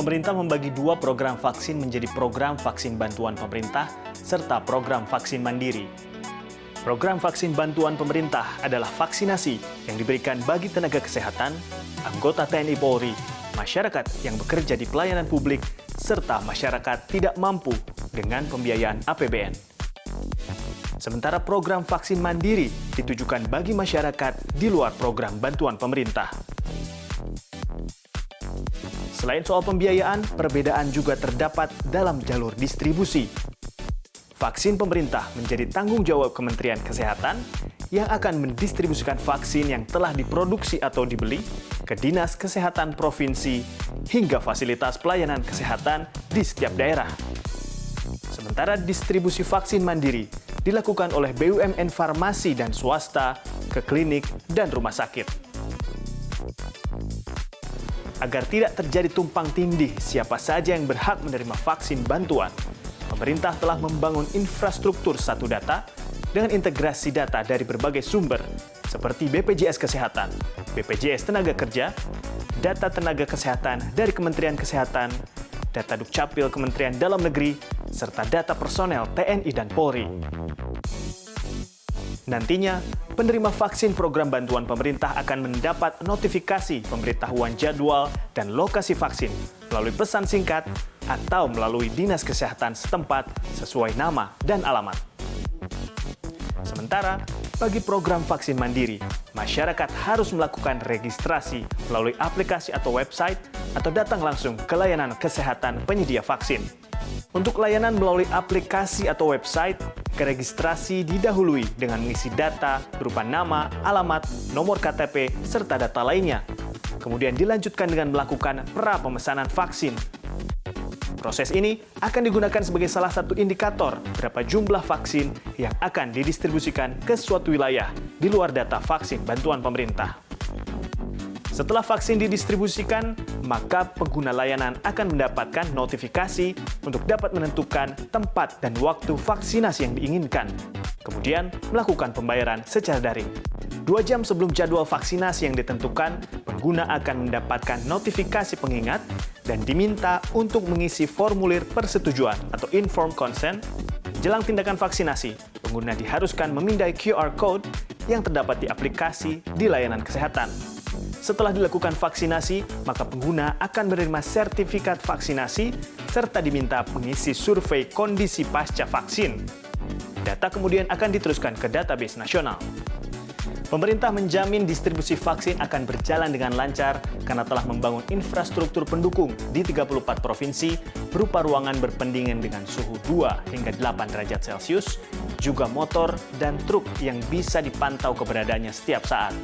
Pemerintah membagi dua program vaksin menjadi program vaksin bantuan pemerintah serta program vaksin mandiri. Program vaksin bantuan pemerintah adalah vaksinasi yang diberikan bagi tenaga kesehatan, anggota TNI Polri, masyarakat yang bekerja di pelayanan publik, serta masyarakat tidak mampu dengan pembiayaan APBN. Sementara program vaksin mandiri ditujukan bagi masyarakat di luar program bantuan pemerintah. Selain soal pembiayaan, perbedaan juga terdapat dalam jalur distribusi. Vaksin pemerintah menjadi tanggung jawab Kementerian Kesehatan yang akan mendistribusikan vaksin yang telah diproduksi atau dibeli ke Dinas Kesehatan Provinsi hingga fasilitas pelayanan kesehatan di setiap daerah. Sementara distribusi vaksin mandiri dilakukan oleh BUMN farmasi dan swasta ke klinik dan rumah sakit. Agar tidak terjadi tumpang tindih siapa saja yang berhak menerima vaksin bantuan, pemerintah telah membangun infrastruktur satu data dengan integrasi data dari berbagai sumber seperti BPJS Kesehatan, BPJS Tenaga Kerja, data tenaga kesehatan dari Kementerian Kesehatan, data Dukcapil Kementerian Dalam Negeri, serta data personel TNI dan Polri. Nantinya, penerima vaksin program bantuan pemerintah akan mendapat notifikasi pemberitahuan jadwal dan lokasi vaksin melalui pesan singkat atau melalui Dinas Kesehatan setempat sesuai nama dan alamat. Sementara, bagi program vaksin mandiri, masyarakat harus melakukan registrasi melalui aplikasi atau website atau datang langsung ke layanan kesehatan penyedia vaksin. Untuk layanan melalui aplikasi atau website, registrasi didahului dengan mengisi data berupa nama, alamat, nomor KTP, serta data lainnya. Kemudian dilanjutkan dengan melakukan pra-pemesanan vaksin. Proses ini akan digunakan sebagai salah satu indikator berapa jumlah vaksin yang akan didistribusikan ke suatu wilayah di luar data vaksin bantuan pemerintah. Setelah vaksin didistribusikan, maka pengguna layanan akan mendapatkan notifikasi untuk dapat menentukan tempat dan waktu vaksinasi yang diinginkan. Kemudian, melakukan pembayaran secara daring. 2 jam sebelum jadwal vaksinasi yang ditentukan, pengguna akan mendapatkan notifikasi pengingat dan diminta untuk mengisi formulir persetujuan atau informed consent. Jelang tindakan vaksinasi, pengguna diharuskan memindai QR Code yang terdapat di aplikasi di layanan kesehatan. Setelah dilakukan vaksinasi, maka pengguna akan menerima sertifikat vaksinasi serta diminta mengisi survei kondisi pasca vaksin. Data kemudian akan diteruskan ke database nasional. Pemerintah menjamin distribusi vaksin akan berjalan dengan lancar karena telah membangun infrastruktur pendukung di 34 provinsi berupa ruangan berpendingin dengan suhu 2 hingga 8 derajat Celcius, juga motor dan truk yang bisa dipantau keberadaannya setiap saat.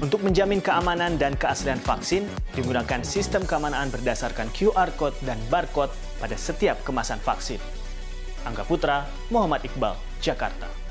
Untuk menjamin keamanan dan keaslian vaksin, digunakan sistem keamanan berdasarkan QR Code dan barcode pada setiap kemasan vaksin. Angga Putra, Muhammad Iqbal, Jakarta.